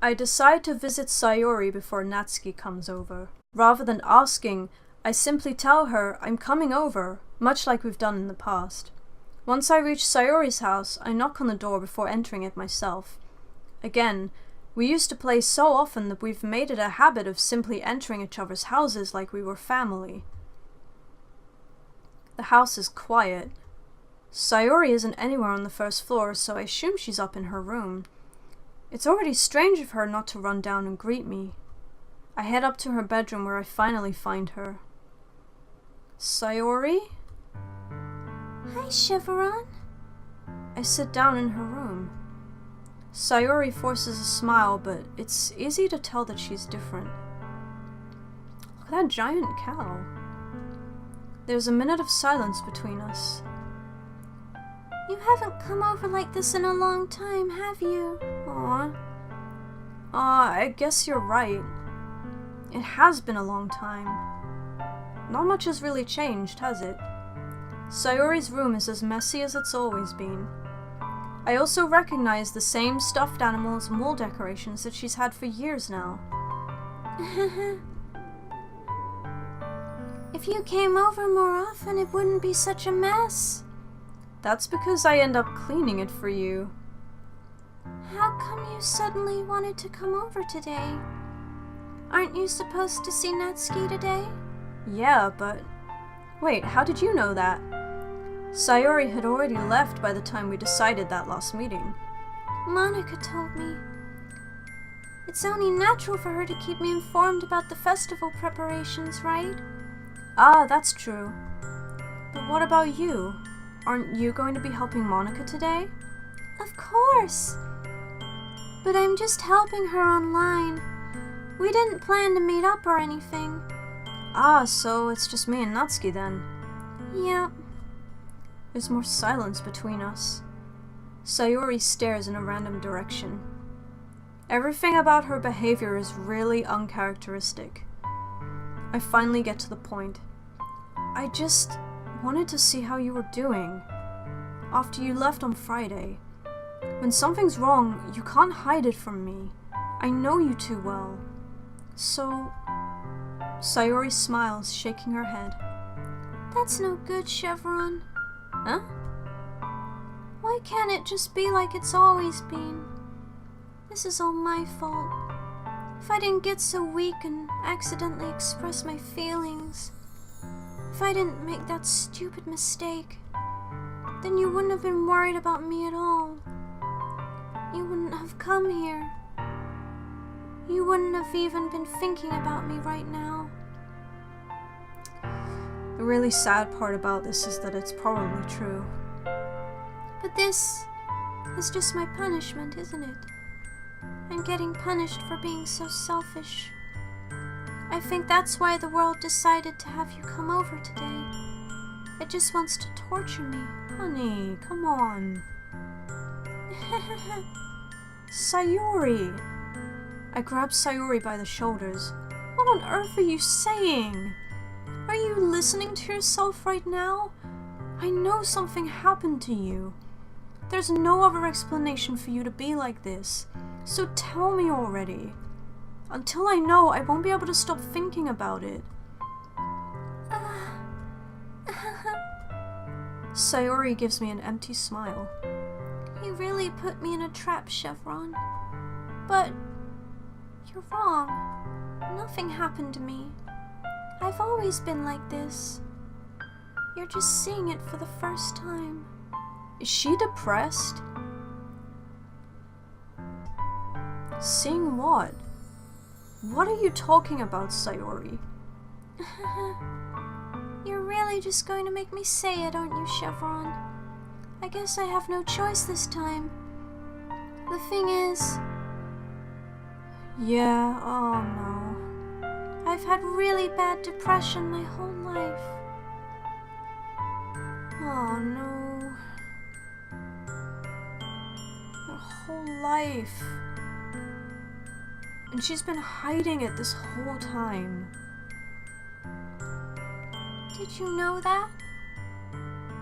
I decide to visit Sayori before Natsuki comes over. Rather than asking, I simply tell her I'm coming over, much like we've done in the past. Once I reach Sayori's house, I knock on the door before entering it myself. Again, we used to play so often that we've made it a habit of simply entering each other's houses like we were family. The house is quiet. Sayori isn't anywhere on the first floor, so I assume she's up in her room. It's already strange of her not to run down and greet me. I head up to her bedroom where I finally find her. Sayori? Hi, Chevron. I sit down in her room. Sayori forces a smile, but it's easy to tell that she's different. Look at that giant cow. There's a minute of silence between us. You haven't come over like this in a long time, have you? Aw. I guess you're right. It has been a long time. Not much has really changed, has it? Sayori's room is as messy as it's always been. I also recognize the same stuffed animals and wall decorations that she's had for years now. If you came over more often, it wouldn't be such a mess. That's because I end up cleaning it for you. How come you suddenly wanted to come over today? Aren't you supposed to see Natsuki today? Yeah, but... Wait, how did you know that? Sayori had already left by the time we decided that last meeting. Monica told me. It's only natural for her to keep me informed about the festival preparations, right? Ah, that's true. But what about you? Aren't you going to be helping Monica today? Of course! But I'm just helping her online. We didn't plan to meet up or anything. Ah, so it's just me and Natsuki then. Yep. There's more silence between us. Sayori stares in a random direction. Everything about her behavior is really uncharacteristic. I finally get to the point. I just wanted to see how you were doing. After you left on Friday. When something's wrong, you can't hide it from me. I know you too well. So... Sayori smiles, shaking her head. That's no good, Chevron. Huh? Why can't it just be like it's always been? This is all my fault. If I didn't get so weak and accidentally express my feelings, if I didn't make that stupid mistake, then you wouldn't have been worried about me at all. You wouldn't have come here. You wouldn't have even been thinking about me right now. The really sad part about this is that it's probably true. But this is just my punishment, isn't it? I'm getting punished for being so selfish. I think that's why the world decided to have you come over today. It just wants to torture me. Honey, come on. Sayori! I grab Sayori by the shoulders. What on earth are you saying? Are you listening to yourself right now? I know something happened to you. There's no other explanation for you to be like this. So tell me already. Until I know, I won't be able to stop thinking about it. Sayori gives me an empty smile. You really put me in a trap, Chevron. But you're wrong. Nothing happened to me. I've always been like this. You're just seeing it for the first time. Is she depressed? Seeing what? What are you talking about, Sayori? You're really just going to make me say it, aren't you, Chevron? I guess I have no choice this time. The thing is... Yeah, oh no. I've had really bad depression my whole life. Oh no. Your whole life. And she's been hiding it this whole time. Did you know that?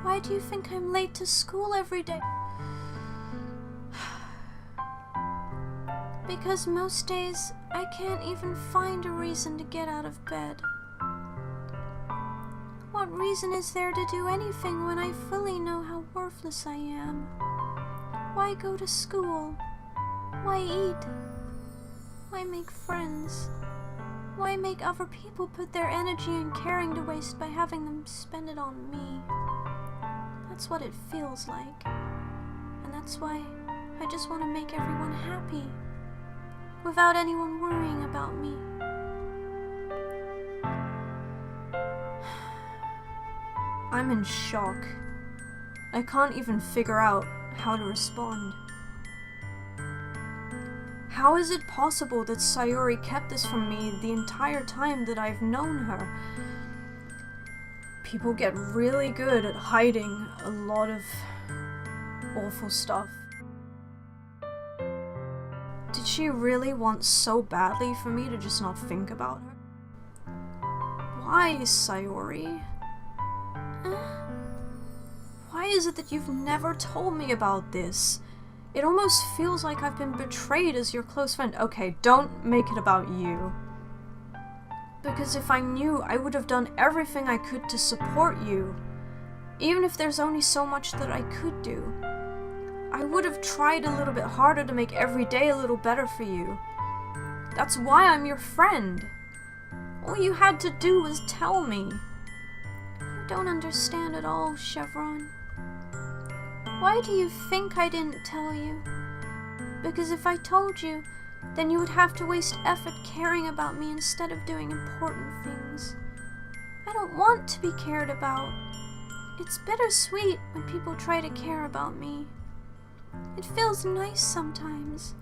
Why do you think I'm late to school every day? Because most days I can't even find a reason to get out of bed. What reason is there to do anything when I fully know how worthless I am? Why go to school? Why eat? Why make friends? Why make other people put their energy and caring to waste by having them spend it on me? That's what it feels like. And that's why I just want to make everyone happy, without anyone worrying about me. I'm in shock. I can't even figure out how to respond. How is it possible that Sayori kept this from me the entire time that I've known her? People get really good at hiding a lot of awful stuff. Did she really want so badly for me to just not think about her? Why, Sayori? Why is it that you've never told me about this? It almost feels like I've been betrayed as your close friend. Okay, don't make it about you. Because if I knew, I would have done everything I could to support you. Even if there's only so much that I could do. I would have tried a little bit harder to make every day a little better for you. That's why I'm your friend. All you had to do was tell me. You don't understand at all, Chevron. Why do you think I didn't tell you? Because if I told you, then you would have to waste effort caring about me instead of doing important things. I don't want to be cared about. It's bittersweet when people try to care about me. It feels nice sometimes.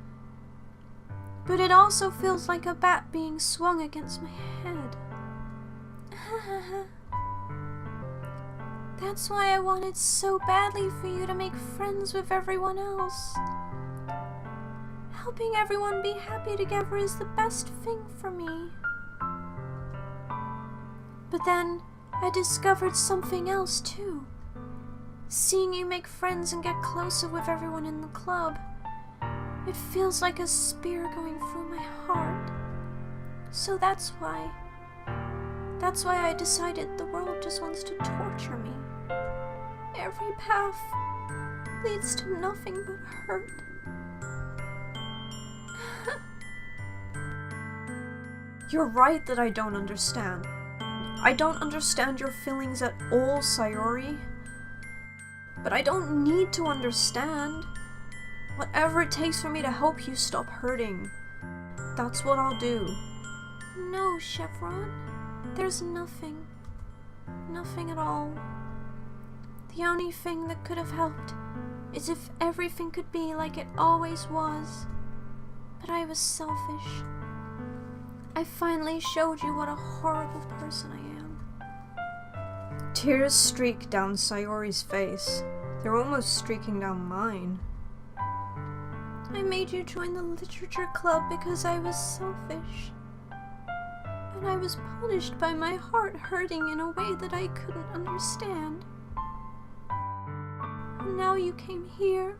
But it also feels like a bat being swung against my head. That's why I wanted so badly for you to make friends with everyone else. Helping everyone be happy together is the best thing for me. But then I discovered something else too. Seeing you make friends and get closer with everyone in the club, it feels like a spear going through my heart. So that's why I decided the world just wants to torture me. Every path leads to nothing but hurt. You're right that I don't understand. I don't understand your feelings at all, Sayori. But I don't need to understand. Whatever it takes for me to help you stop hurting, that's what I'll do. No, Chevron. There's nothing. Nothing at all. The only thing that could have helped is if everything could be like it always was. But I was selfish. I finally showed you what a horrible person I am. Tears streak down Sayori's face. They're almost streaking down mine. I made you join the literature club because I was selfish. And I was punished by my heart hurting in a way that I couldn't understand. And now you came here,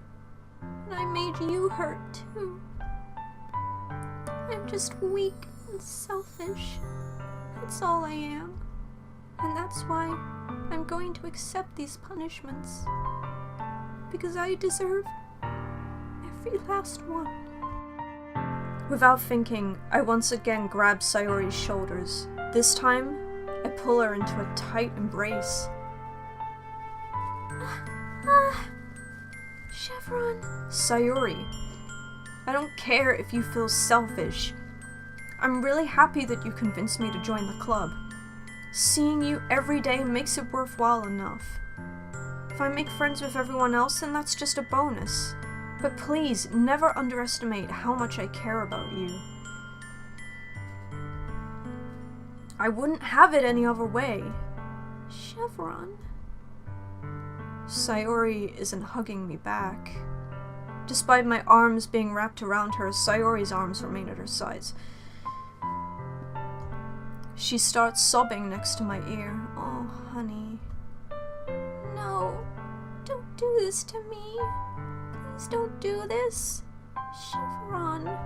and I made you hurt too. I'm just weak and selfish. That's all I am. And that's why I'm going to accept these punishments. Because I deserve every last one. Without thinking, I once again grab Sayori's shoulders. This time, I pull her into a tight embrace. Chevron. Sayori, I don't care if you feel selfish. I'm really happy that you convinced me to join the club. Seeing you every day makes it worthwhile enough. If I make friends with everyone else, then that's just a bonus. But please, never underestimate how much I care about you. I wouldn't have it any other way. Chevron. Sayori isn't hugging me back. Despite my arms being wrapped around her, Sayori's arms remain at her sides. She starts sobbing next to my ear. Oh, honey. No, don't do this to me. Please don't do this. Chevron,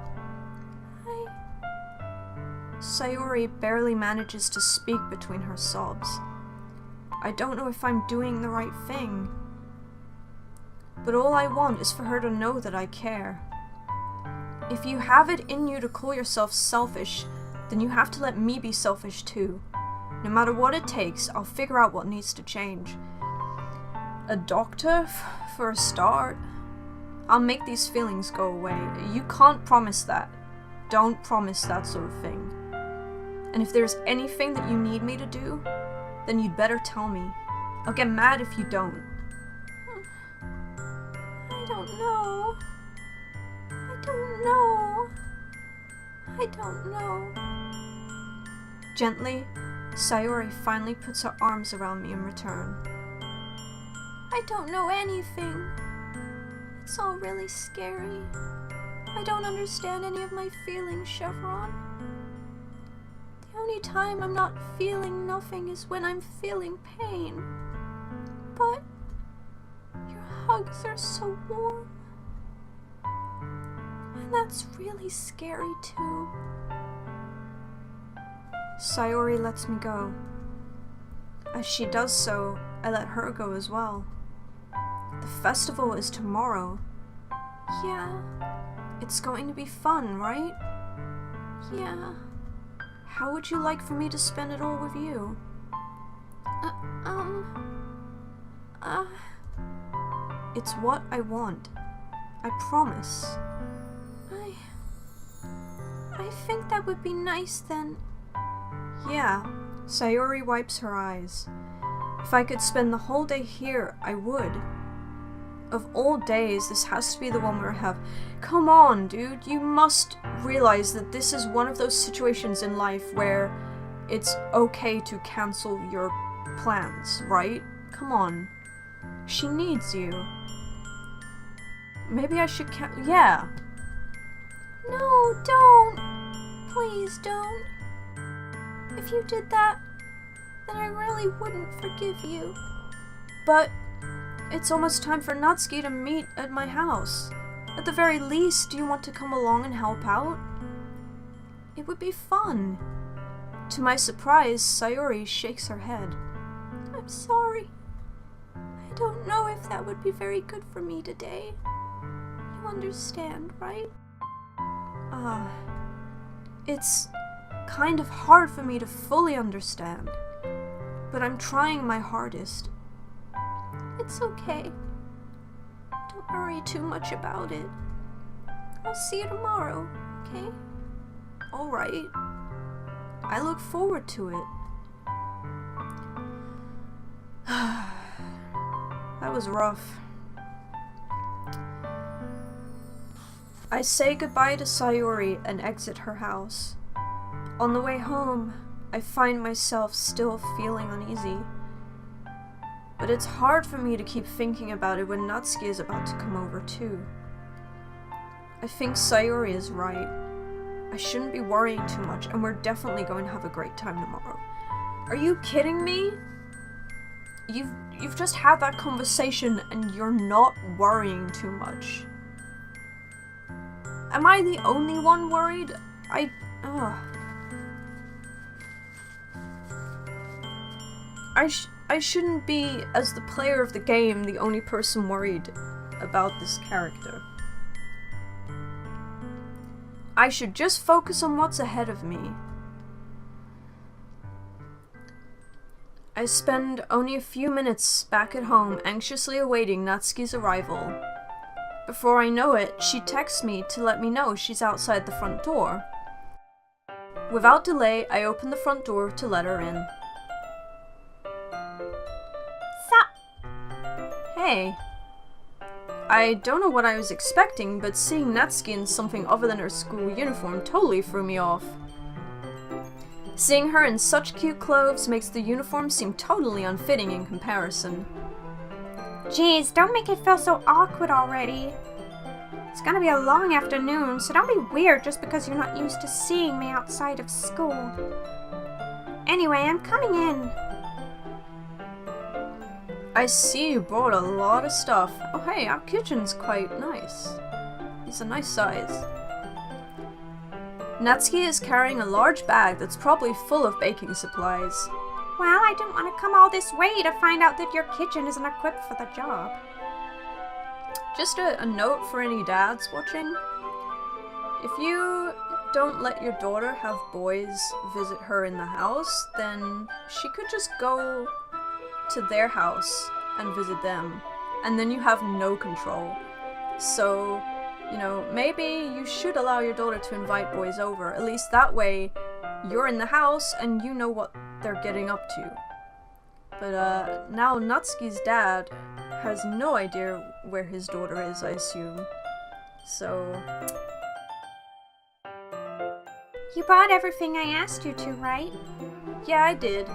Sayori barely manages to speak between her sobs. I don't know if I'm doing the right thing. But all I want is for her to know that I care. If you have it in you to call yourself selfish, then you have to let me be selfish too. No matter what it takes, I'll figure out what needs to change. A doctor, for a start? I'll make these feelings go away. You can't promise that. Don't promise that sort of thing. And if there's anything that you need me to do, then you'd better tell me. I'll get mad if you don't. I don't know. I don't know. Gently, Sayori finally puts her arms around me in return. I don't know anything. It's all really scary. I don't understand any of my feelings, Chevron. The only time I'm not feeling nothing is when I'm feeling pain. But your hugs are so warm. And that's really scary too. Sayori lets me go. As she does so, I let her go as well. The festival is tomorrow. Yeah. It's going to be fun, right? Yeah. How would you like for me to spend it all with you? It's what I want. I promise. I think that would be nice then. Yeah. Sayori wipes her eyes. If I could spend the whole day here, I would. Of all days, this has to be the one where I have... Come on, dude, you must realize that this is one of those situations in life where it's okay to cancel your plans, right? Come on. She needs you. Maybe I should yeah. No, don't. Please don't. If you did that, then I really wouldn't forgive you. But it's almost time for Natsuki to meet at my house. At the very least, do you want to come along and help out? It would be fun. To my surprise, Sayori shakes her head. I'm sorry. I don't know if that would be very good for me today. You understand, right? It's kind of hard for me to fully understand, but I'm trying my hardest. It's okay. Don't worry too much about it. I'll see you tomorrow, okay? Alright. I look forward to it. That was rough. I say goodbye to Sayori and exit her house. On the way home, I find myself still feeling uneasy. But it's hard for me to keep thinking about it when Natsuki is about to come over too. I think Sayori is right. I shouldn't be worrying too much, and we're definitely going to have a great time tomorrow. Are you kidding me? You've just had that conversation and you're not worrying too much. Am I the only one worried? I shouldn't be, as the player of the game, the only person worried about this character. I should just focus on what's ahead of me. I spend only a few minutes back at home anxiously awaiting Natsuki's arrival. Before I know it, she texts me to let me know she's outside the front door. Without delay, I open the front door to let her in. Hey. I don't know what I was expecting, but seeing Natsuki in something other than her school uniform totally threw me off. Seeing her in such cute clothes makes the uniform seem totally unfitting in comparison. Jeez, don't make it feel so awkward already. It's gonna be a long afternoon, so don't be weird just because you're not used to seeing me outside of school. Anyway, I'm coming in. I see you brought a lot of stuff. Oh hey, our kitchen's quite nice. He's a nice size. Natsuki is carrying a large bag that's probably full of baking supplies. Well, I didn't want to come all this way to find out that your kitchen isn't equipped for the job. Just a note for any dads watching. If you don't let your daughter have boys visit her in the house, then she could just go to their house and visit them, and then you have no control. So, you know, maybe you should allow your daughter to invite boys over. At least that way, you're in the house and you know what they're getting up to. But now Natsuki's dad has no idea where his daughter is, I assume. So... You brought everything I asked you to, right? Yeah, I did.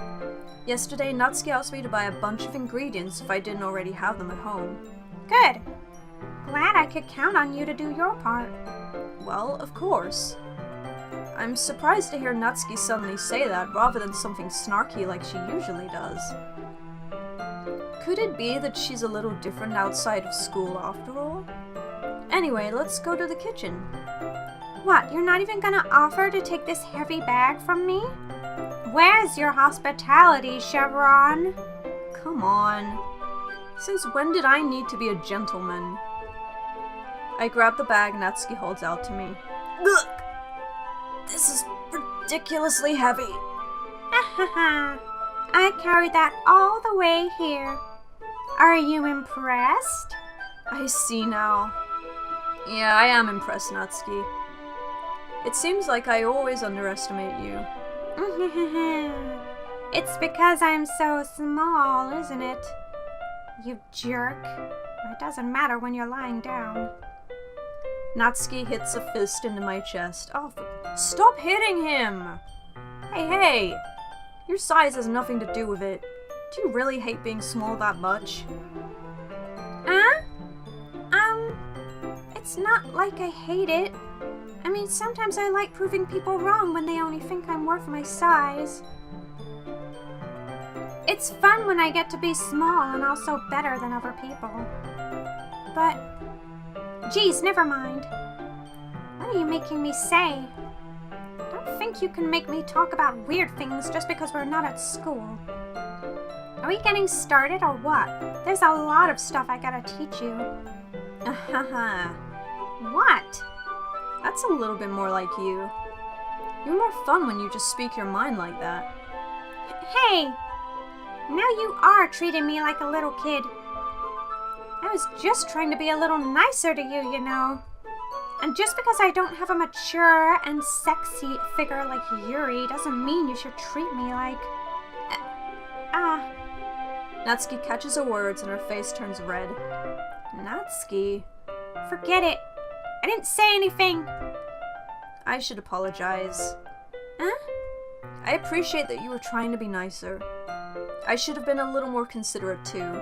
Yesterday, Natsuki asked me to buy a bunch of ingredients if I didn't already have them at home. Good. Glad I could count on you to do your part. Well, of course. I'm surprised to hear Natsuki suddenly say that rather than something snarky like she usually does. Could it be that she's a little different outside of school after all? Anyway, let's go to the kitchen. What, you're not even gonna offer to take this heavy bag from me? Where's your hospitality, Chevron? Come on. Since when did I need to be a gentleman? I grab the bag Natsuki holds out to me. Ugh! This is ridiculously heavy. I carried that all the way here. Are you impressed? I see now. Yeah, I am impressed, Natsuki. It seems like I always underestimate you. It's because I'm so small, isn't it? You jerk. It doesn't matter when you're lying down. Natsuki hits a fist into my chest. Oh, stop hitting him! Hey! Your size has nothing to do with it. Do you really hate being small that much? It's not like I hate it. I mean, sometimes I like proving people wrong when they only think I'm worth my size. It's fun when I get to be small and also better than other people. But, geez, never mind. What are you making me say? Don't think you can make me talk about weird things just because we're not at school. Are we getting started or what? There's a lot of stuff I gotta teach you. What? That's a little bit more like you. You're more fun when you just speak your mind like that. Hey! Now you are treating me like a little kid. I was just trying to be a little nicer to you, you know. And just because I don't have a mature and sexy figure like Yuri doesn't mean you should treat me like... Natsuki catches her words and her face turns red. Natsuki? Forget it. I didn't say anything. I should apologize. Huh? I appreciate that you were trying to be nicer. I should have been a little more considerate too.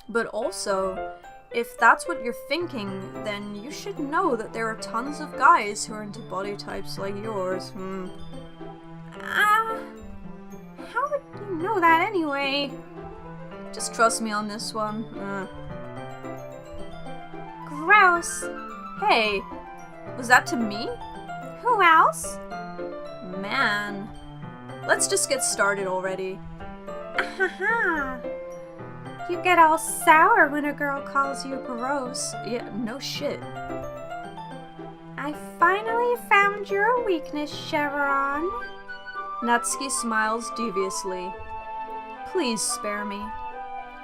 But also, if that's what you're thinking, then you should know that there are tons of guys who are into body types like yours. How would you know that anyway? Just trust me on this one. Gross. Hey, was that to me? Who else? Man. Let's just get started already. You get all sour when a girl calls you gross. Yeah, no shit. I finally found your weakness, Chevron. Natsuki smiles deviously. Please spare me.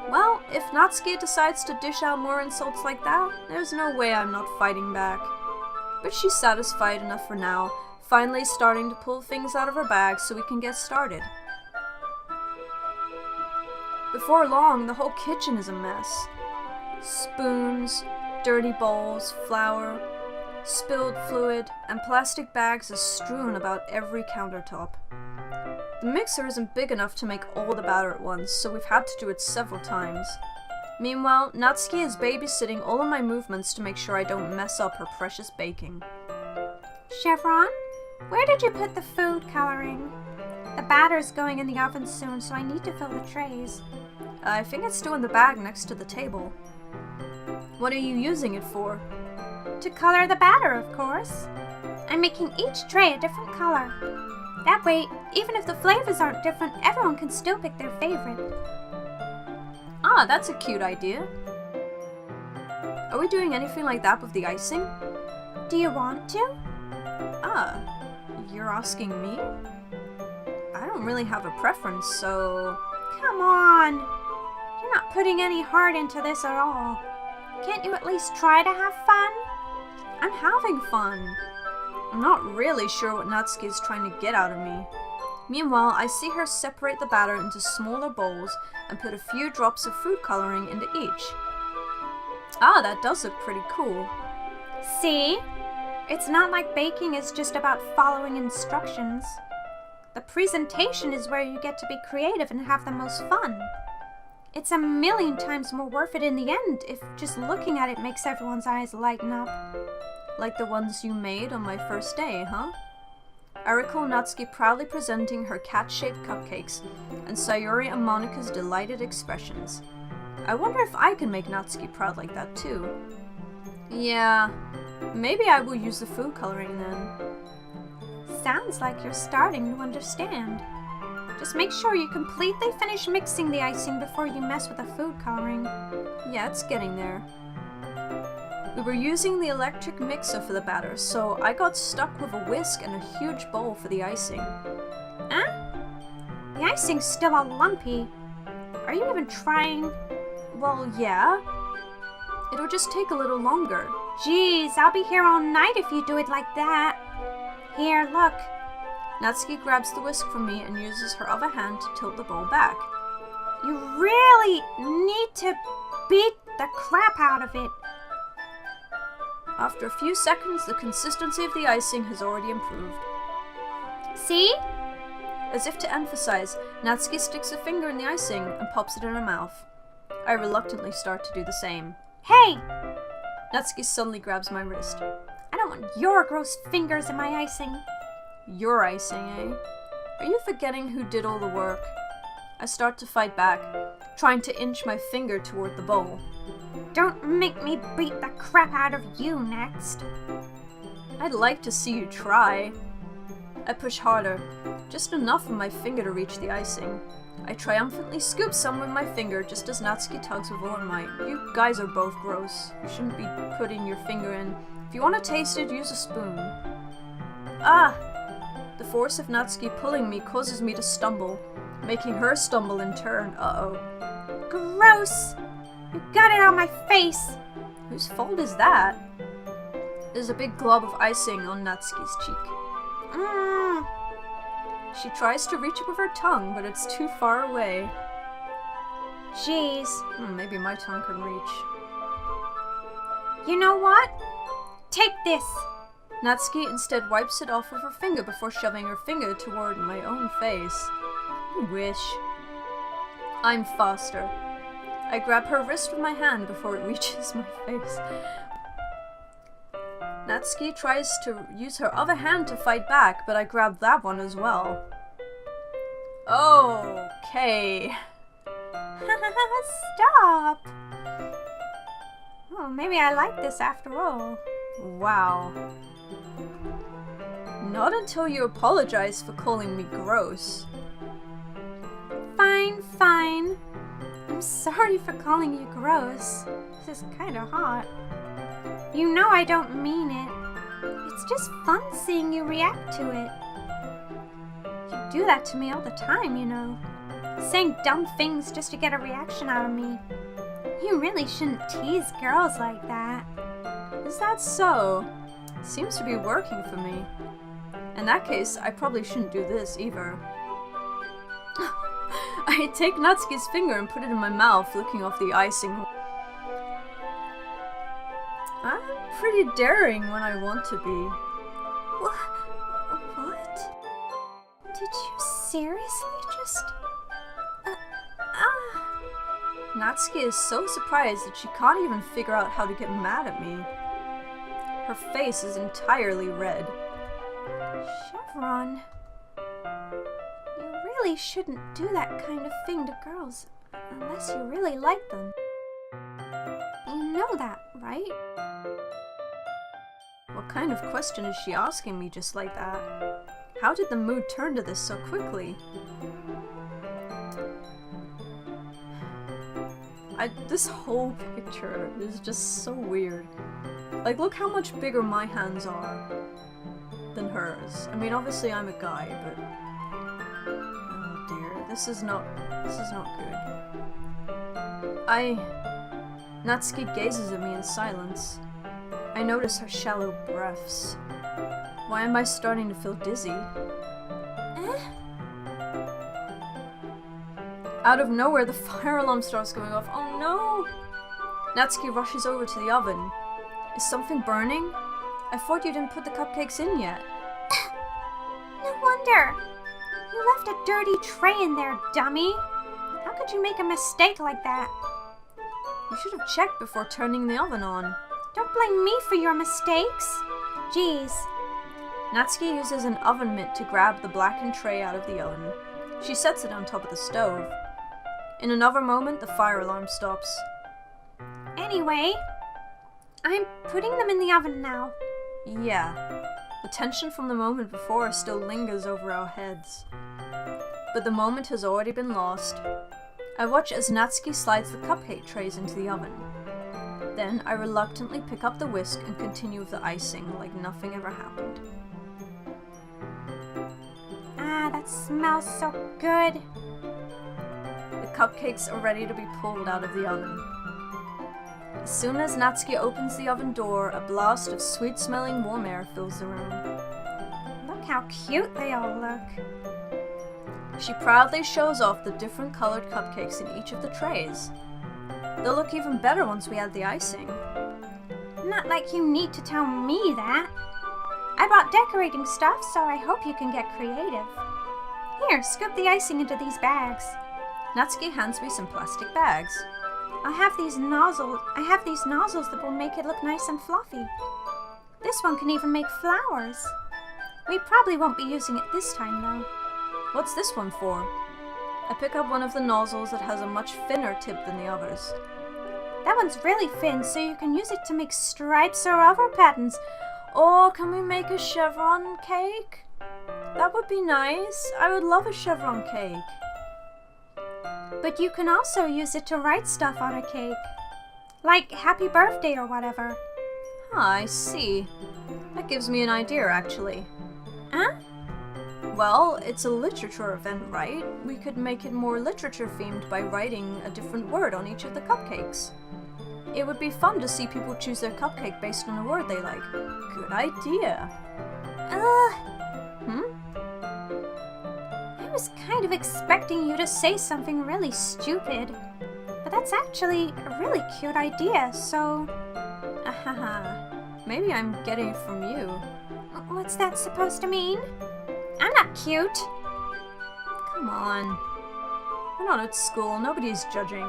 Well, if Natsuki decides to dish out more insults like that, there's no way I'm not fighting back. But she's satisfied enough for now, finally starting to pull things out of her bag so we can get started. Before long, the whole kitchen is a mess. Spoons, dirty bowls, flour, spilled fluid, and plastic bags are strewn about every countertop. The mixer isn't big enough to make all the batter at once, so we've had to do it several times. Meanwhile, Natsuki is babysitting all of my movements to make sure I don't mess up her precious baking. Chevron, where did you put the food coloring? The batter's going in the oven soon, so I need to fill the trays. I think it's still in the bag next to the table. What are you using it for? to color the batter, of course. I'm making each tray a different color. That way, even if the flavors aren't different, everyone can still pick their favorite. Ah, that's a cute idea. Are we doing anything like that with the icing? Do you want to? Ah, you're asking me? I don't really have a preference, so... Come on! You're not putting any heart into this at all. Can't you at least try to have fun? I'm having fun. I'm not really sure what Natsuki is trying to get out of me. Meanwhile, I see her separate the batter into smaller bowls and put a few drops of food coloring into each. Ah, that does look pretty cool. See? It's not like baking is just about following instructions. The presentation is where you get to be creative and have the most fun. It's a million times more worth it in the end if just looking at it makes everyone's eyes lighten up. Like the ones you made on my first day, huh? I recall Natsuki proudly presenting her cat-shaped cupcakes, and Sayori and Monika's delighted expressions. I wonder if I can make Natsuki proud like that too. Yeah, maybe I will use the food coloring then. Sounds like you're starting to understand. Just make sure you completely finish mixing the icing before you mess with the food coloring. Yeah, it's getting there. We were using the electric mixer for the batter, so I got stuck with a whisk and a huge bowl for the icing. Huh? The icing's still all lumpy. Are you even trying? Well, yeah. It'll just take a little longer. Jeez, I'll be here all night if you do it like that. Here, look. Natsuki grabs the whisk from me and uses her other hand to tilt the bowl back. You really need to beat the crap out of it. After a few seconds, the consistency of the icing has already improved. See? As if to emphasize, Natsuki sticks a finger in the icing and pops it in her mouth. I reluctantly start to do the same. Hey! Natsuki suddenly grabs my wrist. I don't want your gross fingers in my icing. Your icing, eh? Are you forgetting who did all the work? I start to fight back, trying to inch my finger toward the bowl. Don't make me beat the crap out of you next. I'd like to see you try. I push harder, just enough for my finger to reach the icing. I triumphantly scoop some with my finger just as Natsuki tugs with all her might. You guys are both gross. You shouldn't be putting your finger in. If you want to taste it, use a spoon. Ah! The force of Natsuki pulling me causes me to stumble, making her stumble in turn. Uh-oh. Gross! You got it on my face! Whose fault is that? There's a big glob of icing on Natsuki's cheek. She tries to reach it with her tongue, but it's too far away. Jeez. Maybe my tongue can reach. You know what? Take this! Natsuki instead wipes it off with her finger before shoving her finger toward my own face. I wish. I'm faster. I grab her wrist with my hand before it reaches my face. Natsuki tries to use her other hand to fight back, but I grab that one as well. Okay. Stop! Oh, maybe I like this after all. Wow. Not until you apologize for calling me gross. Fine, fine. I'm sorry for calling you gross. This is kinda hot. You know I don't mean it. It's just fun seeing you react to it. You do that to me all the time, you know. Saying dumb things just to get a reaction out of me. You really shouldn't tease girls like that. Is that so? Seems to be working for me. In that case, I probably shouldn't do this either. I take Natsuki's finger and put it in my mouth, licking off the icing. I'm pretty daring when I want to be. What? Did you seriously just... Natsuki is so surprised that she can't even figure out how to get mad at me. Her face is entirely red. Chevron, you really shouldn't do that kind of thing to girls unless you really like them. You know that, right? kind of question is she asking me just like that? How did the mood turn to this so quickly? This whole picture is just so weird. Like, look how much bigger my hands are than hers. I mean, obviously I'm a guy, but... oh dear, this is not good. Natsuki gazes at me in silence. I notice her shallow breaths. Why am I starting to feel dizzy? Out of nowhere, the fire alarm starts going off. Oh no! Natsuki rushes over to the oven. Is something burning? I thought you didn't put the cupcakes in yet. No wonder! You left a dirty tray in there, dummy! How could you make a mistake like that? You should have checked before turning the oven on. Don't blame me for your mistakes. Jeez. Natsuki uses an oven mitt to grab the blackened tray out of the oven. She sets it on top of the stove. In another moment, the fire alarm stops. Anyway, I'm putting them in the oven now. Yeah. The tension from the moment before still lingers over our heads. But the moment has already been lost. I watch as Natsuki slides the cupcake trays into the oven. Then I reluctantly pick up the whisk and continue with the icing like nothing ever happened. Ah, that smells so good. The cupcakes are ready to be pulled out of the oven. As soon as Natsuki opens the oven door, a blast of sweet-smelling warm air fills the room. Look how cute they all look. She proudly shows off the different colored cupcakes in each of the trays. They'll look even better once we add the icing. Not like you need to tell me that. I bought decorating stuff, so I hope you can get creative. Here, scoop the icing into these bags. Natsuki hands me some plastic bags. I have these nozzles that will make it look nice and fluffy. This one can even make flowers. We probably won't be using it this time, though. What's this one for? I pick up one of the nozzles that has a much thinner tip than the others. That one's really thin, so you can use it to make stripes or other patterns. Or can we make a chevron cake? That would be nice. I would love a chevron cake. But you can also use it to write stuff on a cake. Like happy birthday or whatever. Ah, I see. That gives me an idea, actually. Huh? Well, it's a literature event, right? We could make it more literature-themed by writing a different word on each of the cupcakes. It would be fun to see people choose their cupcake based on a word they like. Good idea. I was kind of expecting you to say something really stupid. But that's actually a really cute idea, so... Maybe I'm getting it from you. What's that supposed to mean? I'm not cute. Come on. We're not at school. Nobody's judging.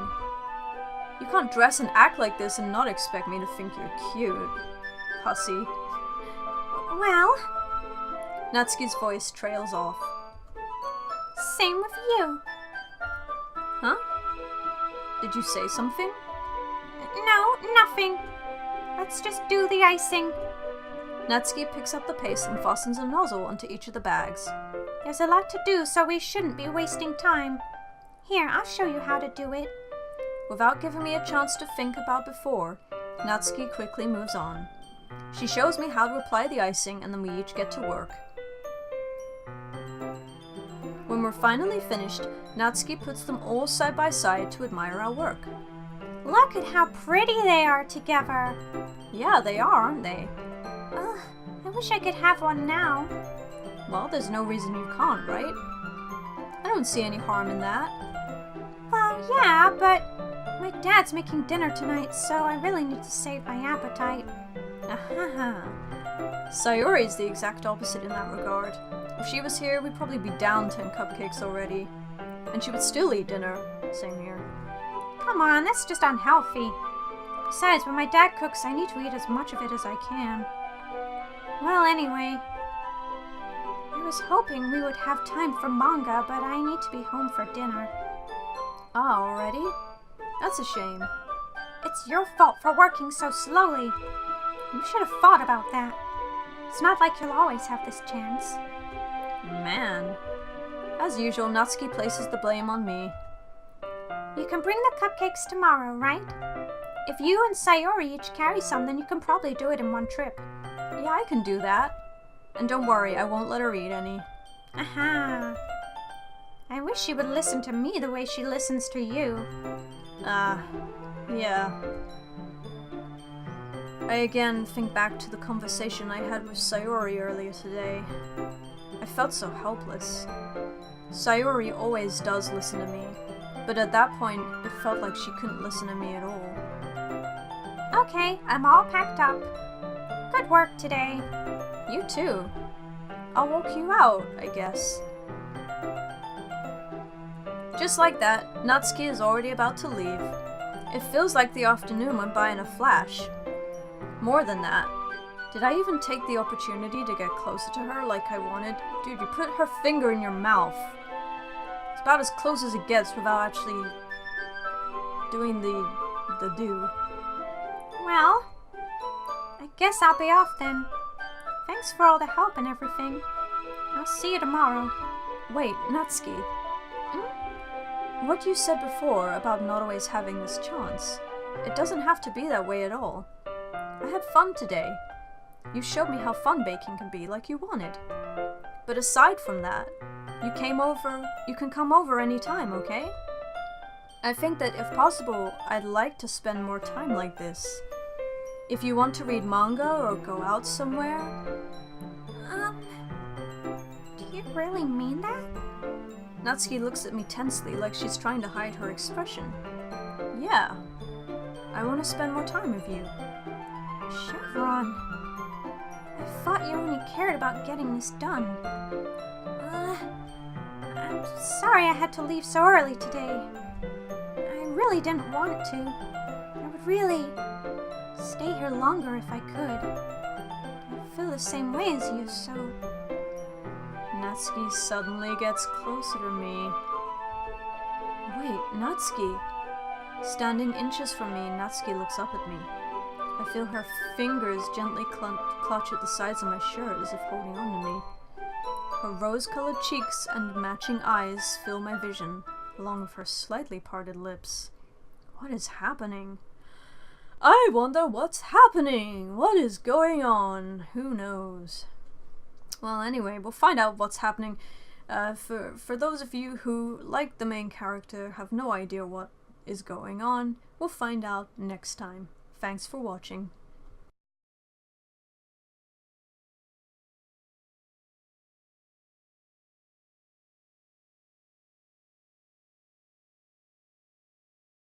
You can't dress and act like this and not expect me to think you're cute. Hussy. Well... Natsuki's voice trails off. Same with you. Huh? Did you say something? No, nothing. Let's just do the icing. Natsuki picks up the paste and fastens a nozzle onto each of the bags. There's a lot to do, so we shouldn't be wasting time. Here, I'll show you how to do it. Without giving me a chance to think about before, Natsuki quickly moves on. She shows me how to apply the icing, and then we each get to work. When we're finally finished, Natsuki puts them all side by side to admire our work. Look at how pretty they are together. Yeah, they are, aren't they? Ugh, I wish I could have one now. Well, there's no reason you can't, right? I don't see any harm in that. Well, yeah, but my dad's making dinner tonight, so I really need to save my appetite. Sayori's the exact opposite in that regard. If she was here, we'd probably be down 10 cupcakes already. And she would still eat dinner. Same here. Come on, that's just unhealthy. Besides, when my dad cooks, I need to eat as much of it as I can. Well, anyway, I was hoping we would have time for manga, but I need to be home for dinner. Ah, already? That's a shame. It's your fault for working so slowly. You should have thought about that. It's not like you'll always have this chance. Man. As usual, Natsuki places the blame on me. You can bring the cupcakes tomorrow, right? If you and Sayori each carry some, then you can probably do it in one trip. Yeah, I can do that. And don't worry, I won't let her eat any. Aha. I wish she would listen to me the way she listens to you. Yeah. I again think back to the conversation I had with Sayori earlier today. I felt so helpless. Sayori always does listen to me, but at that point, it felt like she couldn't listen to me at all. Okay, I'm all packed up. Good work today. You too. I'll walk you out, I guess. Just like that, Natsuki is already about to leave. It feels like the afternoon went by in a flash. More than that. Did I even take the opportunity to get closer to her like I wanted? Dude, you put her finger in your mouth. It's about as close as it gets without actually doing the do. Well, I guess I'll be off then. Thanks for all the help and everything. I'll see you tomorrow. Wait, Natsuki. What you said before about not always having this chance, it doesn't have to be that way at all. I had fun today. You showed me how fun baking can be, like you wanted. But aside from that, you can come over anytime, okay? I think that if possible, I'd like to spend more time like this. If you want to read manga or go out somewhere... Do you really mean that? Natsuki looks at me tensely, like she's trying to hide her expression. Yeah. I want to spend more time with you. Chevron. I thought you only cared about getting this done. I'm sorry I had to leave so early today. I really didn't want to. I would really stay here longer if I could. I feel the same way as you, so... Natsuki suddenly gets closer to me. Wait, Natsuki. Standing inches from me, Natsuki looks up at me. I feel her fingers gently clutch at the sides of my shirt as if holding on to me. Her rose-colored cheeks and matching eyes fill my vision, along with her slightly parted lips. What is happening? I wonder what's happening! What is going on? Who knows? Well, anyway, we'll find out what's happening. For those of you who, like the main character, have no idea what is going on, we'll find out next time. Thanks for watching.